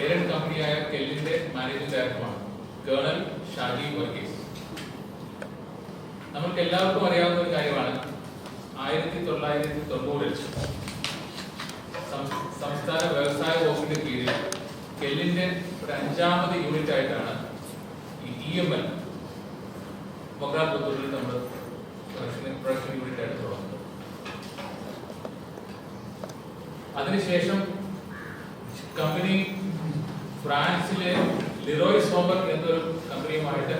Parent കമ്പനിയായ കെല്ലിന്റെ managing ഡയറക്ടറാണ് colonel Shaji Varghese. നമുക്ക് എല്ലാവർക്കും അറിയാവുന്ന ഒരു കാര്യമാണ്, 1990-ൽ സംസ്ഥാന വ്യവസായ വകുപ്പിന്റെ കീഴിൽ കെല്ലിന്റെ ഒരു 5ാമത് യൂണിറ്റ് ആയിട്ടാണ് ഈ EML മൊഗ്രാപുത്തൂരിൽ നമ്മൾ പ്രൊഡക്ഷൻ യൂണിറ്റ് ആയിട്ട് തുടങ്ങുന്നത്. അതിനുശേഷം കമ്പനി ഫ്രാൻസിലെ ലിറോയ് സോംബർഗ് എന്നൊരു കമ്പനിയുമായിട്ട്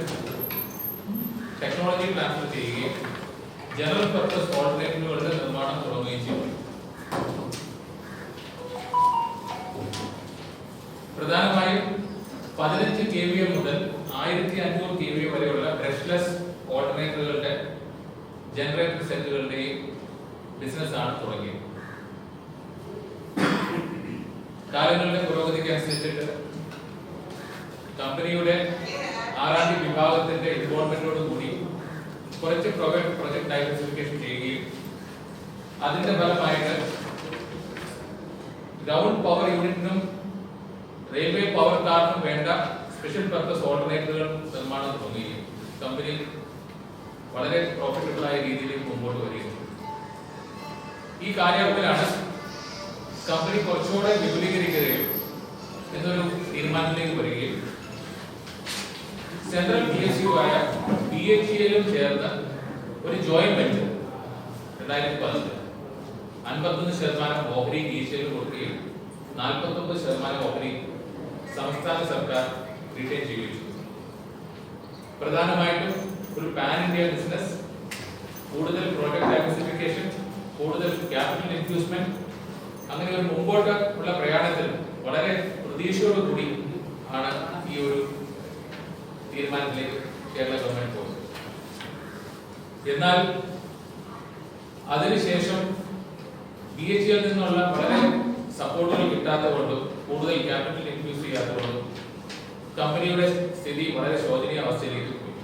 ടെക്നോളജി ട്രാൻസ്ഫർ ചെയ്യുകയും ജനറൽ പർപ്പസ് ഓൾട്ടർനേറ്റീവുകളുടെ നിർമ്മാണം തുടങ്ങുകയും ചെയ്തു. പ്രധാനമായും 15 kVA മുതൽ 1500 kVA വരെയുള്ള ബ്രഷ്ലെസ് ഓൾട്ടർനേറ്ററുകളുടെ ജനറേറ്റർ സെറ്റുകളുടെയും ബിസിനസ് ആണ് തുടങ്ങിയത്. കാലങ്ങളുടെ പുരോഗതിക്ക് അനുസരിച്ചിട്ട് കമ്പനിയുടെ R&D വിഭാഗത്തിന്റെ ഇൻവോൾവ്മെന്റോട് കൂടി കുറച്ച് പ്രൊജക്ട് ഡൈവേഴ്സിഫിക്കേഷൻ ചെയ്യുകയും അതിന്റെ ഫലമായിട്ട് ഗ്രൗണ്ട് പവർ യൂണിറ്റിനും റെയിൽവേ പവർ കാറിനും വേണ്ട സ്പെഷ്യൽ പർപ്പസ് ഓൾട്ടർനേറ്ററുകൾ നിർമ്മാണം തുടങ്ങുകയും കമ്പനി വളരെ പ്രോഫിറ്റബിൾ ആയ രീതിയിൽ മുമ്പോട്ട് വരികയും. ഈ കാലയളവിലാണ് കമ്പനി കുറച്ചുകൂടെ വിപുലീകരിക്കുകയും എന്നൊരു തീരുമാനത്തിലേക്ക് വരികയും സെൻട്രൽ PSU ആയ BHEL ചേർന്ന് ഒരു ജോയിന്റ് വെഞ്ചർ 2010 51% ഓഹരി BHEL കൊടുക്കുകയും 49% ഓഹരി സംസ്ഥാന സർക്കാർ റിട്ടേൺ ചെയ്യുകയും ചെയ്തു. പ്രധാനമായിട്ടും ഒരു പാൻ ഇന്ത്യ ബിസിനസ്, കൂടുതൽ പ്രോജക്ട് ഡൈവേഴ്സിഫിക്കേഷൻ, കൂടുതൽ ക്യാപിറ്റൽ ഇൻവെസ്റ്റ്മെന്റ്, അങ്ങനെ ഒരു മുമ്പോട്ട് ഉള്ള പ്രയാണത്തിൽ വളരെ പ്രതീക്ഷയോടുകൂടി ആണ് ഈ ഒരു തീരുമാനത്തിലേക്ക് കേരള ഗവൺമെന്റ് പോകുന്നത്. എന്നാൽ അതിനുശേഷം BHEL നിന്നുള്ള വളരെ സപ്പോർട്ടുകൾ കിട്ടാത്തതുകൊണ്ടും കൂടുതൽ ക്യാപിറ്റൽ ഇൻഫ്യൂസ് ചെയ്യാത്തതുകൊണ്ടും കമ്പനിയുടെ സ്ഥിതി വളരെ ശോചനീയ അവസ്ഥയിലേക്ക് പോയി.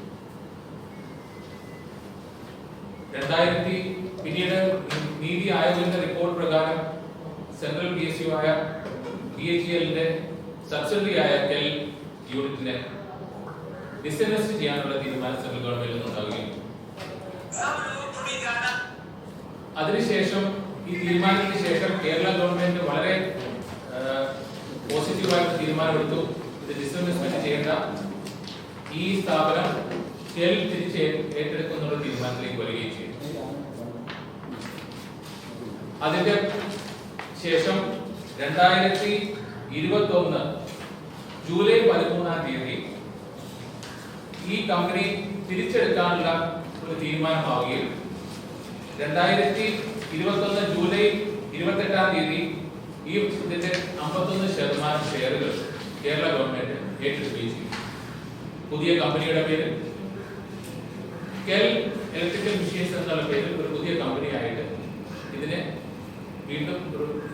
പിന്നീട് നീതി ആയോഗിന്റെ റിപ്പോർട്ട് പ്രകാരം സെൻട്രൽ PSU ആയ BHELന്റെ സബ്സിഡറി ആയ കെൽ യൂണിറ്റിനെ ഡിസ്ഇൻവെസ്റ്റ് ചെയ്യാനുള്ള തീരുമാനം സെൻട്രൽ ഗവൺമെന്റിൽ നിന്നുണ്ടാവുകയും അതിനുശേഷം ഈ തീരുമാനത്തിന് ശേഷം കേരള ഗവൺമെന്റ് വളരെ പോസിറ്റീവായിട്ട് തീരുമാനമെടുത്തു. ഇത് ഡിസ്ഇൻവെസ്റ്റ്മെന്റ് ചെയ്യേണ്ട, ഈ സ്ഥാപനം കെൽ തിരിച്ച് ഏറ്റെടുക്കുന്നുള്ള തീരുമാനത്തിലേക്ക് വരികയും ചെയ്തു. അതിന്റെ ശേഷം 2021 ജൂലൈ 13-ാം തീയതി ഈ കമ്പനി തിരിച്ചെടുക്കാനുള്ള ഒരു തീരുമാനമാവുകയും 2021 ജൂലൈ 28-ാം തീയതി ഈ ഇതിന്റെ 51% ഷെയറുകൾ കേരള ഗവൺമെന്റ് ഏറ്റെടുക്കുകയും ചെയ്തു. പുതിയ കമ്പനിയുടെ പേര് കെൽ ഇലക്ട്രിക്കൽ മെഷീൻസ് എന്നുള്ള പേരിൽ ഒരു പുതിയ കമ്പനിയായിട്ട് ഇതിനെ വീണ്ടും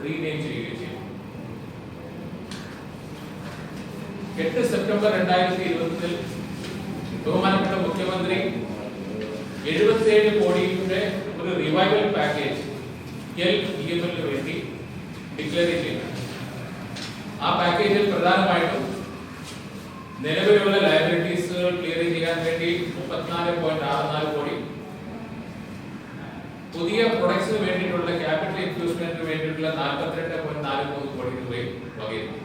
റീനെയിം ചെയ്യുകയും ചെയ്തു. 8 സെപ്റ്റംബർ 2020 ബഹുമാനപ്പെട്ട മുഖ്യമന്ത്രി 77 കോടിയുടെ ഒരു റിവൈവൽ പാക്കേജ് കെൽ EMLന് വേണ്ടി ഡിക്ലെയർ ചെയ്തു. ആ പാക്കേജിൽ പ്രധാനമായിട്ടും നിലവിലുള്ള ലയബിലിറ്റീസുകൾ ക്ലിയർ ചെയ്യാൻ വേണ്ടി 34.64 കോടി, പുതിയ പ്രൊഡക്ട്സിന് വേണ്ടിയിട്ടുള്ള ക്യാപിറ്റൽ ഇൻവെസ്റ്റ്മെന്റിന് വേണ്ടിയിട്ടുള്ള 42.43 കോടി രൂപയും വകയിരുന്നു.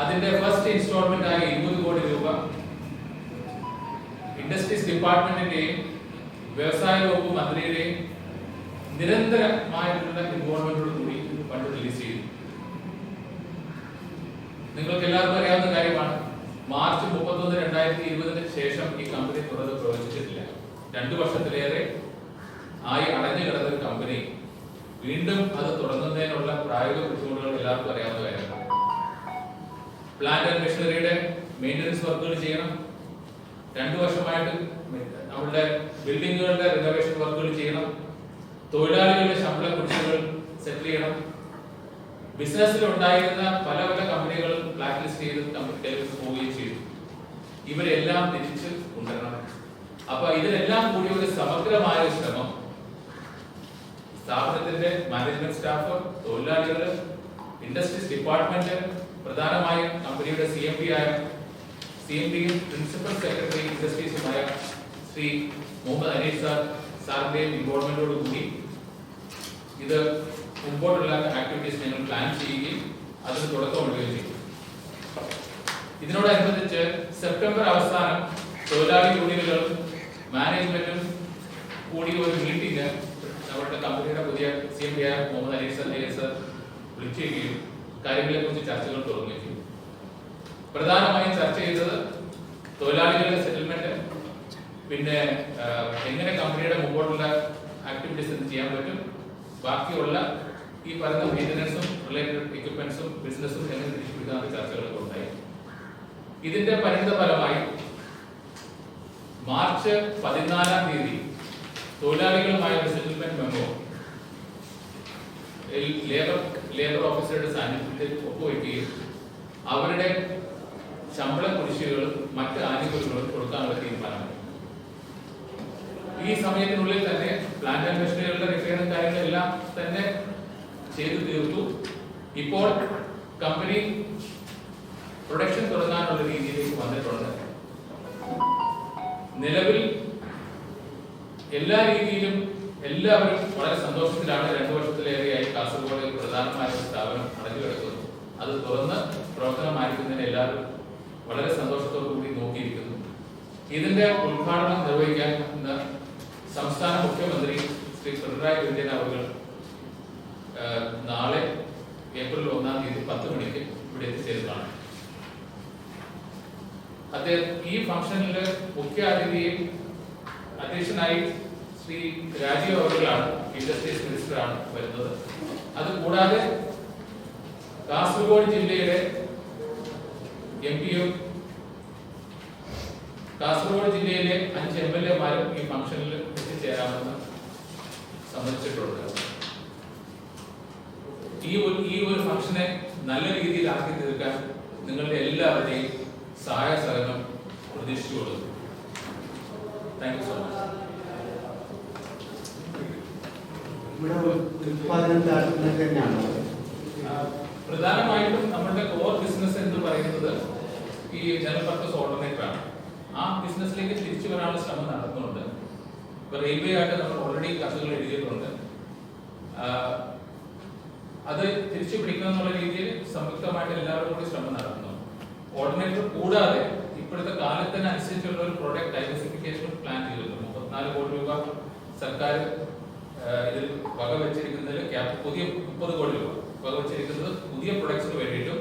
അതിന്റെ ഫസ്റ്റ് ഇൻസ്റ്റാൾമെന്റ് ആയ 20 കോടി രൂപ ഇൻഡസ്ട്രീസ് ഡിപ്പാർട്ട്മെന്റിന്റെയും വ്യവസായ വകുപ്പ് മന്ത്രിയുടെയും നിരന്തരമായിട്ടുള്ള ഇൻവോൾവ്മെന്റോട് കൂടി ഫണ്ട് റിലീസ് ചെയ്തു. നിങ്ങൾക്ക് എല്ലാവർക്കും അറിയാവുന്ന കാര്യമാണ്, മാർച്ച് 31, 2020 ശേഷം ഈ കമ്പനി തുറന്ന് പ്രവർത്തിച്ചിട്ടില്ല. 2 വർഷത്തിലേറെ ആയി അടഞ്ഞു കിടന്ന ഒരു കമ്പനി വീണ്ടും അത് തുടങ്ങുന്നതിനുള്ള പ്രായോഗിക ബുദ്ധിമുട്ടുകൾ എല്ലാവർക്കും അറിയാവുന്ന കാര്യമാണ്. പ്ലാന്റ് ആൻഡ് മെഷീനറിയുടെ മെയിൻ്റനൻസ് വർക്കുകൾ ചെയ്യണം. 2 വർഷമായിട്ട് നമ്മുടെ ബിൽഡിങ്ങുകളുടെ റിനോവേഷൻ വർക്കുകൾ ചെയ്യണം. തൊഴിലാളികളുടെ ശമ്പള കുടിശ്ശികകൾ സെറ്റിൽ ചെയ്യണം. ബിസിനസ്സിൽ ഉണ്ടായിരുന്ന പല കമ്പനികളും ബ്ലാക്ക് ലിസ്റ്റ് ചെയ്ത് കമ്പനികളിലേക്ക് പോവുകയും ചെയ്തു. ഇവരെല്ലാം തിരിച്ച് കൊണ്ടുവരണം. അപ്പൊ ഇതിനെല്ലാം കൂടി ഒരു സമഗ്രമായ ശ്രമം സ്ഥാപനത്തിന്റെ മാനേജ്മെന്റ് സ്റ്റാഫ്, തൊഴിലാളികൾ, ഇൻഡസ്ട്രീസ് ഡിപ്പാർട്ട്മെന്റ് പ്രധാനമായും കമ്പനിയുടെ CMD-യും പ്രിൻസിപ്പൽ സെക്രട്ടറി ഇൻഡസ്ട്രീസുമായ ശ്രീ മുഹമ്മദ് അനീഷ് സാറിന്റെയും ഇൻവോൾവ്മെന്റോട് കൂടി ഇത് മുമ്പോട്ടുള്ള ആക്ടിവിറ്റീസ് ഞങ്ങൾ പ്ലാൻ ചെയ്യുകയും അതിന് തുടക്കമിടുകയും ചെയ്തു. ഇതിനോടനുബന്ധിച്ച് സെപ്റ്റംബർ അവസാനം തൊഴിലാളി യൂണിയനുകളും മാനേജ്മെന്റും കൂടി ഒരു മീറ്റിംഗ് നമ്മുടെ കമ്പനിയുടെ പുതിയ CMD മുഹമ്മദ് അനീഷ് സർ വിളിക്കുകയും കാര്യങ്ങളെ കുറിച്ച് ചർച്ചകൾ തുടങ്ങുകയും ചെയ്തു. പ്രധാനമായും ചർച്ച ചെയ്തത് തൊഴിലാളികളുടെ സെറ്റിൽമെന്റ്, പിന്നെ എങ്ങനെ കമ്പനിയുടെ മുമ്പോട്ടുള്ള ആക്ടിവിറ്റീസ് ചെയ്യാൻ പറ്റും, ബാക്കിയുള്ള ഈ പറയുന്ന മെയിൻ്റനൻസും റിലേറ്റഡ് എക്യുപ്മെന്റ്സും ബിസിനസ്സും എങ്ങനെ തിരിച്ചുപിടിക്കാനുള്ള ചർച്ചകളൊക്കെ ഉണ്ടായി. ഇതിന്റെ പരിണിത ഫലമായി മാർച്ച് 14-ാം തീയതി തൊഴിലാളികളുമായ സെറ്റിൽമെന്റ് മെമ്മോ ലേബർ ഓഫീസറുടെ സാന്നിധ്യത്തിൽ ഒപ്പുവെക്കുകയും അവരുടെ ശമ്പള കുടിശ്ശികകളും മറ്റ് ആനുകൂല്യങ്ങളും കൊടുക്കാനുള്ള തീരുമാനമായി. ഈ സമയത്തിനുള്ളിൽ തന്നെ പ്ലാന്റ് ആൻഡ് മെഷീനറികളുടെ റിപ്പയറും കാര്യങ്ങളെല്ലാം തന്നെ ചെയ്തു തീർത്തു. ഇപ്പോൾ കമ്പനി പ്രൊഡക്ഷൻ തുടങ്ങാനുള്ള രീതിയിലേക്ക് വന്നിട്ടുണ്ട്. നിലവിൽ എല്ലാ രീതിയിലും എല്ലാവരും വളരെ സന്തോഷത്തിലാണ്. 2 വർഷത്തിലേറെയായി കാസർഗോഡ് പ്രധാനമായ സ്ഥാപനം അടഞ്ഞു കിടക്കുന്നു. അത് തുറന്ന് പ്രവർത്തനം ആരംഭിക്കുന്നതിന് എല്ലാവരും വളരെ സന്തോഷത്തോടു കൂടി നോക്കിയിരിക്കുന്നു. ഇതിന്റെ ഉദ്ഘാടനം നിർവഹിക്കാൻ സംസ്ഥാന മുഖ്യമന്ത്രി ശ്രീ പിണറായി വിജയൻ അവർ നാളെ ഏപ്രിൽ 1-ാം തീയതി 10 മണിക്ക് ഇവിടെ എത്തിച്ചേരുന്നതാണ്. അദ്ദേഹം ഈ ഫംഗ്ഷനിൽ മുഖ്യ അതിഥിയും അധ്യക്ഷനായി ശ്രീ രാജീവ് അവറുകളാണ്, ഇൻഡസ്ട്രീസ് മിനിസ്റ്ററാണ് വരുന്നത്. അതുകൂടാതെ കാസർഗോഡ് ജില്ലയുടെ MP-യും കാസർഗോഡ് ജില്ലയിലെ 5 MLA-മാരും ഈ ഫംഗ്ഷനിൽ എത്തിച്ചേരാമെന്ന് സമ്മതിച്ചിട്ടുണ്ട്. ഈ ഒരു ഫംഗ്ഷനെ നല്ല രീതിയിൽ ആക്കി തീർക്കാൻ നിങ്ങളുടെ എല്ലാവരുടെയും സഹായ സഹകരണം പ്രതീക്ഷിച്ചുകൊള്ളുന്നു. Thank you so much. പ്രധാനമായിട്ടും നമ്മുടെ കോർ ബിസിനസ് എന്ന് പറയുന്നത് ഈ ജനറൽ പർപ്പസ് ഓൾട്ടർനേറ്റർ ആണ്. ആ ബിസിനസ്സിലേക്ക് തിരിച്ചു വരാനുള്ള ശ്രമം നടത്തുന്നുണ്ട്. ഇപ്പൊ റെയിൽവേ ആയിട്ട് നമ്മൾ ഓൾറെഡി കത്തുകൾ എഴുതിയിട്ടുണ്ട്. അത് തിരിച്ചു പിടിക്കണം എന്നുള്ള രീതിയിൽ സംയുക്തമായിട്ട് എല്ലാവരും കൂടി ശ്രമം നടത്തുന്നു. ഓർഡിനേറ്റർ കൂടാതെ ഇപ്പോഴത്തെ കാലത്തിനനുസരിച്ചുള്ള ഒരു പ്രോഡക്റ്റ് ഡൈവേഴ്സിഫിക്കേഷൻ പ്ലാൻ ചെയ്തിട്ടുണ്ട്. 34 കോടി രൂപ സർക്കാർ ഇതിൽ വകവെച്ചിരിക്കുന്നതിൽ പുതിയ 30 കോടി രൂപ വകവെച്ചിരിക്കുന്നത് പുതിയ പ്രൊഡക്ട്സിന് വേണ്ടിയിട്ടും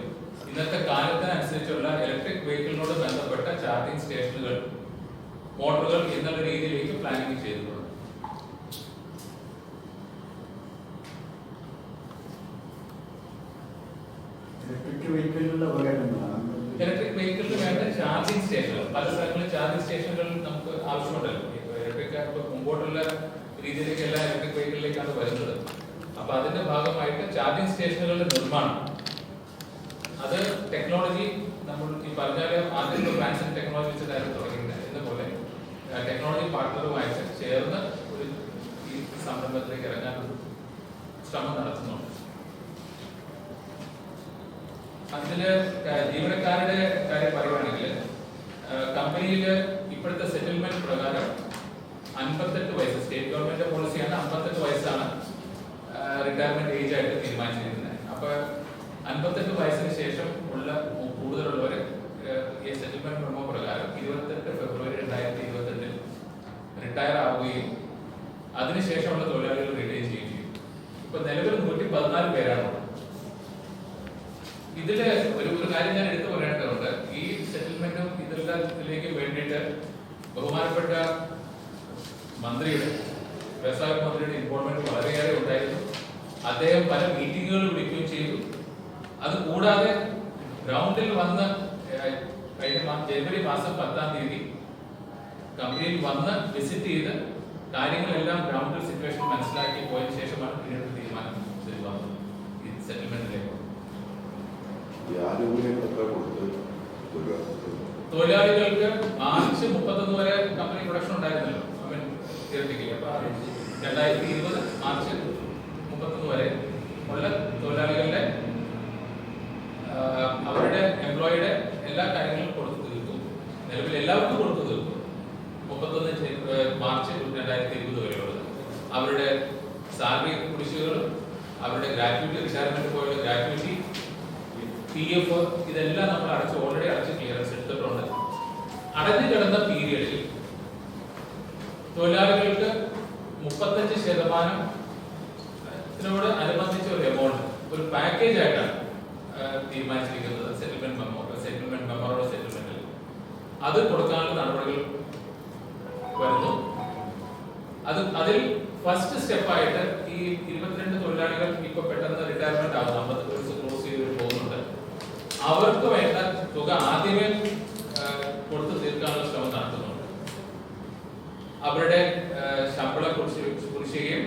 ഇന്നത്തെ കാലത്തിനനുസരിച്ചുള്ള ഇലക്ട്രിക് വെഹിക്കിളിനോട് ബന്ധപ്പെട്ട ചാർജിംഗ് സ്റ്റേഷനുകൾ, മോട്ടോറുകൾ എന്നുള്ള രീതിയിലേക്ക് പ്ലാനിങ് ചെയ്തിട്ടുണ്ട്. ഇലക്ട്രിക് വെഹിക്കിളിന് വേണ്ട ചാർജിംഗ് സ്റ്റേഷനുകൾ പല സ്ഥലങ്ങളിൽ ചാർജിംഗ് സ്റ്റേഷനുകൾ നമുക്ക് ആവശ്യമുണ്ടല്ലോ. ഇലക്ട്രിക് മുമ്പോട്ടുള്ള രീതിയിലേക്ക് എല്ലാ ഇലക്ട്രിക് വെഹിക്കിളിലേക്കാണ് വരുന്നത്. അപ്പൊ അതിന്റെ ഭാഗമായിട്ട് ചാർജിംഗ് സ്റ്റേഷനുകളുടെ നിർമ്മാണം, അത് ടെക്നോളജി നമ്മൾ ഈ പറഞ്ഞാൽ ആദ്യം ട്രാൻസിറ്റ് ടെക്നോളജി വെച്ചിട്ടായിരുന്നു തുടങ്ങിയത്. എന്ന പോലെ ടെക്നോളജി പാർട്ട്ണറുമായിട്ട് ചേർന്ന് ഒരു ഈ സംരംഭത്തിലേക്ക് ഇറങ്ങാൻ ശ്രമം നടത്തുന്നുണ്ട്. അതില് ജീവനക്കാരുടെ കാര്യം പറയുകയാണെങ്കിൽ കമ്പനിയിൽ ഇപ്പോഴത്തെ സെറ്റിൽമെന്റ് പ്രകാരം 58 വയസ്സ്, സ്റ്റേറ്റ് ഗവൺമെന്റ് പോളിസിയാണ് 58 വയസ്സാണ് റിട്ടയർമെന്റ് ഏജ് ആയിട്ട് തീരുമാനിച്ചിരിക്കുന്നത്. അപ്പൊ 58 വയസ്സിന് ശേഷം ഉള്ള കൂടുതലുള്ളവർ ഈ സെറ്റിൽമെന്റ് മെമ്മോ പ്രകാരം 28 ഫെബ്രുവരി 2028 റിട്ടയർ ആവുകയും അതിനുശേഷമുള്ള തൊഴിലാളികൾ റിട്ടയർ ചെയ്യുകയും ചെയ്യും. ഇപ്പൊ നിലവിൽ 114 പേരാണ്. ഇതില് ഒരു കാര്യം ഞാൻ എടുത്തു പറയേണ്ടതുണ്ട്. ഈ സെറ്റിൽമെന്റും ഇതിലേക്ക് വേണ്ടിയിട്ട് ബഹുമാനപ്പെട്ട മന്ത്രിയുടെ, വ്യവസായ മന്ത്രിയുടെ ഇൻവോൾവ്മെന്റ് വളരെയേറെ ഉണ്ടായിരുന്നു. അദ്ദേഹം പല മീറ്റിങ്ങുകൾ വിളിക്കുകയും ചെയ്തു. അതുകൂടാതെ ഗ്രൗണ്ടിൽ വന്ന് ജനുവരി മാസം 10-ാം തീയതി കമ്പനിയിൽ വന്ന് വിസിറ്റ് ചെയ്ത് കാര്യങ്ങളെല്ലാം ഗ്രൗണ്ടിൽ സിറ്റുവേഷൻ മനസ്സിലാക്കി പോയതിനു ശേഷമാണ് പിന്നീട് തീരുമാനം വന്നത് ഈ സെറ്റിൽമെന്റിലേക്ക്. തൊഴിലാളികൾക്ക് മാർച്ച് 31 വരെ കമ്പനി പ്രൊഡക്ഷൻ ഉണ്ടായിരുന്നല്ലോ. 2020 മാർച്ച് 31 വരെ ഉള്ള തൊഴിലാളികളുടെ ഗ്രാറ്റുവിറ്റി, റിട്ടയർമെന്റ് പോയുള്ള ഗ്രാറ്റുവിറ്റി, PF ഇതെല്ലാം നമ്മൾ ഓൾറെഡി അടച്ച് ക്ലിയറൻസ് എടുത്തിട്ടുണ്ട്. അടഞ്ഞു കിടന്ന പീരിയഡിൽ തൊഴിലാളികൾക്ക് 35% അനുബന്ധിച്ച ഒരു എമൗണ്ട് ഒരു പാക്കേജ് ആയിട്ടാണ് തീരുമാനിച്ചിരിക്കുന്നത്. സെറ്റിൽമെന്റ് സെറ്റിൽമെന്റിൽ അത് കൊടുക്കാനുള്ള നടപടികൾ വരുന്നു. അതിൽ ഫസ്റ്റ് സ്റ്റെപ്പായിട്ട് ഈ 22 തൊഴിലാളികൾ ഇപ്പൊ പെട്ടെന്ന് റിട്ടയർമെന്റ് ആകും, 50 വയസ്സ് ക്ലോസ് ചെയ്ത് പോകുന്നുണ്ട്. അവർക്ക് വേണ്ട തുക ആദ്യമേ കൊടുത്തു തീർക്കാനുള്ള ശ്രമം നടത്തുന്നുണ്ട്. അവരുടെ ശമ്പള കുടിശ്ശികയും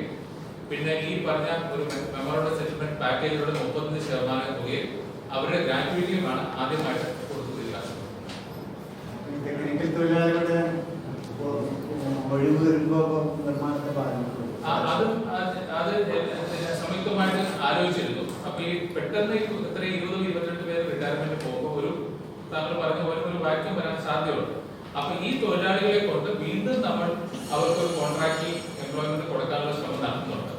പിന്നെ ഈ പറഞ്ഞ ഒരു മെമ്മോറണ്ടം സെറ്റിൽമെന്റ് പാക്കേജിലൂടെ 35% തുകയും അവരുടെ ഗ്രാറ്റുവിറ്റിയുമാണ് ആദ്യമായിട്ട് കൊടുത്തു തീർക്കാൻ. തൊഴിലാളികളുടെ ഒഴിവ് വരുമ്പോൾ നിർമ്മാണത്തെ ബാധിക്കും. അത് സംയുക്തമായിട്ട് ആലോചിച്ചിരുന്നു. അപ്പൊ ഈ പെട്ടെന്ന് ഇത്ര 20-22 പേര് റിട്ടയർമെന്റ് പോകുമ്പോൾ താങ്കൾ പറഞ്ഞ പോലെ ഒരു വാക്യം വരാൻ സാധ്യതയുണ്ട്. അപ്പൊ ഈ തൊഴിലാളികളെ കൊണ്ട് വീണ്ടും നമ്മൾ അവർക്ക് ഒരു കോൺട്രാക്ട് എംപ്ലോയ്മെന്റ് കൊടുക്കാനുള്ള ശ്രമം നടത്തുന്നുണ്ട്.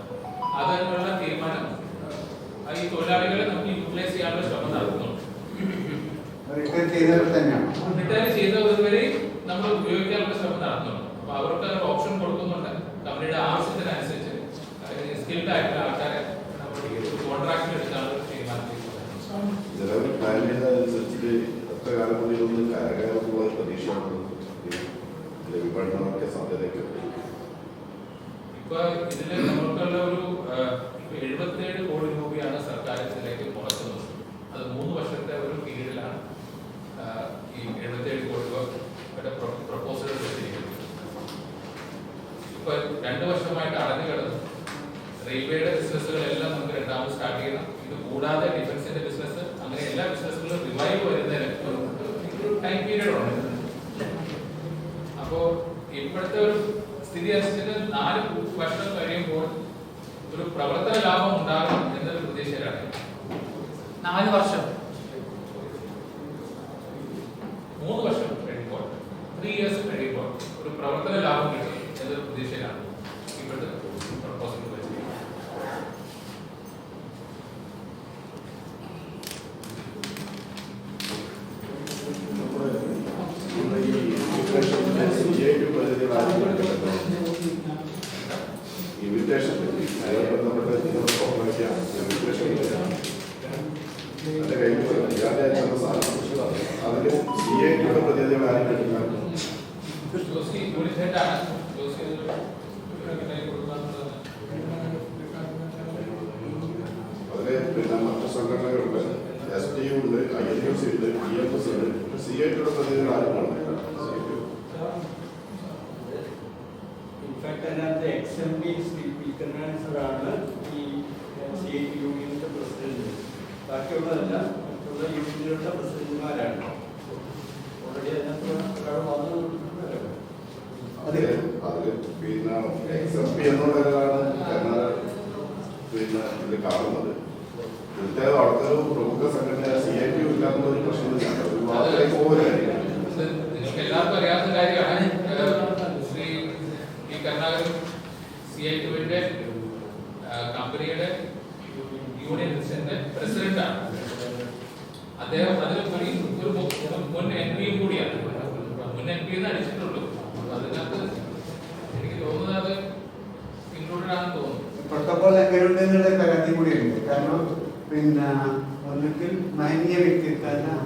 അതിനുള്ള തീരുമാനം ഈ തൊഴിലാളികളെ നമുക്ക് യൂട്ടിലൈസ് ചെയ്യാനുള്ള ശ്രമം നടത്തുന്നുണ്ട്. റിട്ടയർ ചെയ്തവരെ നമ്മൾ ഉപയോഗിക്കാനുള്ള ശ്രമം നടത്തുന്നുണ്ട്. അപ്പൊ അവർക്ക് ഓപ്ഷൻ കൊടുക്കുന്നുണ്ട്. കമ്പനിയുടെ ആവശ്യത്തിനനുസരിച്ച് സ്കിൽഡ് ആയിട്ടുള്ള ആൾക്കാരെ കോൺട്രാക്ട് എടുക്കാനുള്ള തീരുമാനിച്ചിട്ടുണ്ട്. ഇപ്പൊ ഇതില് നമുക്കുള്ള ഒരു 77 കോടി രൂപയാണ് സർക്കാർ ഇതിലേക്ക് മുടക്കുന്നത്. അത് 3 വർഷത്തെ ഒരു പീരീഡിലാണ് ഈ 77 കോടി രൂപ പ്രപ്പോസൽ എടുത്തിരിക്കുന്നത്. ഇപ്പൊ 2 വർഷമായിട്ട് അടഞ്ഞു കിടന്നു. റെയിൽവേയുടെ ബിസിനസ്സുകളെല്ലാം നമുക്ക് രണ്ടാമത് സ്റ്റാർട്ട് ചെയ്യണം. ഇത് കൂടാതെ ഡിഫൻസിന്റെ ബിസിനസ്, അങ്ങനെ എല്ലാ ബിസിനസ്സുകളും റിവൈവ് വരുന്നതിന് ടൈം പീരീഡ് ഉണ്ട്. അപ്പോ ഇപ്പോഴത്തെ ഒരു സ്ഥിതി അനുസരിച്ച് 4 വർഷം കഴിയുമ്പോൾ ഒരു പ്രവർത്തന ലാഭം ഉണ്ടാകും എന്നൊരു പ്രതീക്ഷയിലാണ്. 4 വർഷം 3 വർഷം കഴിയുമ്പോൾ 3 years കഴിയുമ്പോൾ ഒരു പ്രവർത്തന ലാഭം കിട്ടും എന്നൊരു പ്രതീക്ഷയിലാണ് ഇപ്പോഴത്തെ പ്രപ്പോസൽ വെച്ചിരിക്കുന്നത്. മറ്റു സംഘടനകളുണ്ട്, STU ഉണ്ട്, ILUC ഉണ്ട്, PFS ഉണ്ട്, CIT പ്രതിനിധികൾ ആരുമാണ്? ഇൻഫാക്ട് അതിനകത്ത് XMP സ്പീക്കറിനാണ് ഈ CIT യൂണിയന്റെ പ്രസിഡന്റ്. ബാക്കിയുള്ളതല്ല, മറ്റുള്ള യൂണിയനുകളുടെ പ്രസിഡന്റുമാരാണ്. ഓൾറെഡി അതിനകത്ത് ഒരാൾ വന്നു. അതിൽ പിന്നെ XMP എന്നുള്ളതാണ് പിന്നെ ഇത് കാണുന്നത്. തീർച്ചയായും അടുത്തൊരു പ്രമുഖ സംഘടന CIT ഇല്ലാത്ത ഒരു പ്രശ്നം നിങ്ങൾക്ക് എല്ലാവർക്കും അറിയാവുന്ന കാര്യമാണ്. ശ്രീ ഈ കരുണാകരൻ CIT-ന്റെ കമ്പനിയുടെ യൂണിയൻ പ്രസിഡന്റാണ്. അദ്ദേഹം അതിലുപരി ഒരു മുൻ MP കൂടിയാണ്. മുൻ MP എന്ന് അടിച്ചിട്ടുള്ളൂ. അതിനകത്ത് എനിക്ക് തോന്നുന്നത് അത് ഇൻക്ലൂഡഡ് ആണെന്ന് തോന്നുന്നു. പ്രോട്ടോകോൾ ലംഘനമുണ്ടെന്നുള്ള പരാതി കൂടിയുണ്ട്. കാരണം പിന്നെ ഒന്നുകിൽ മാന്യ വ്യക്തി, കാരണം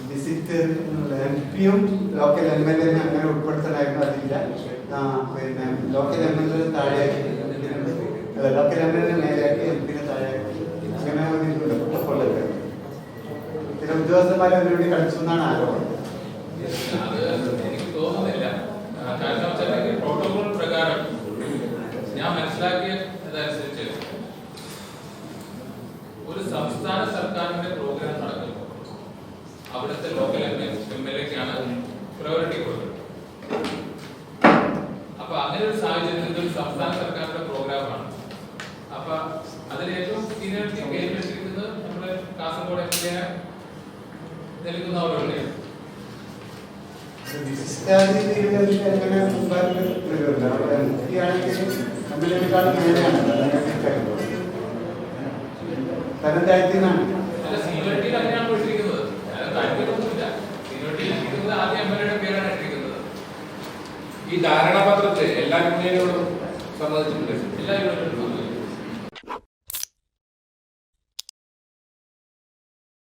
വിസിറ്റർ MP-യും ലോക്കൽ MLA അങ്ങനെ ഉൾപ്പെടുത്തലായിരുന്നു. അതില്ല, പിന്നെ ലോക്കൽ MLA താഴെയാക്കി, ലോക്കൽ MLA മേലെയാക്കി MP-നെ താഴെയാക്കി, അങ്ങനെ വന്നിട്ടുണ്ട് പ്രോട്ടോകോളിലൊക്കെ. ചില ഉദ്യോഗസ്ഥന്മാരെ അതിനുവേണ്ടി കളിച്ചു എന്നാണ് ആരോപണം. അത് എനിക്ക് തോന്നുന്നില്ല. കാരണം പ്രോട്ടോകോൾ പ്രകാരം ഞാൻ മനസ്സിലാക്കിയതനുസരിച്ച് ഒരു സംസ്ഥാന സർക്കാരിന്റെ പ്രോഗ്രാം നടക്കുമ്പോൾ അവിടുത്തെ ലോക്കൽ MLA-ക്കാണ് പ്രയോറിറ്റി കൊടുക്കുന്നത്. അപ്പൊ അങ്ങനെ ഒരു സാഹചര്യത്തിൽ ഒരു സംസ്ഥാന സർക്കാരിന്റെ പ്രോഗ്രാമാണ്. അപ്പൊ അതിൽ ഏറ്റവും സീനിയോറിറ്റി പേര് വെച്ചിരിക്കുന്നത് നമ്മുടെ കാസർഗോഡ് MLA നൽകുന്നവരുടെയാണ്. തരം താഴ്ത്തിനാണ്. അല്ല, സീനിയോറിറ്റിയിൽ അങ്ങനെയാണ് വിളിച്ചിരിക്കുന്നത്. താല്പര്യമൊന്നുമില്ല. സീനിയോറിറ്റിയിൽ ഇരിക്കുന്നത് ആദ്യം എംഎൽഎയുടെ പേരാണ് ഇട്ടിരിക്കുന്നത്. ഈ ധാരണാപത്രത്തിൽ എല്ലാ യൂണിയനുകളും സമ്മതിച്ചിട്ടുണ്ട്. എല്ലാ യൂണിറ്റുകളും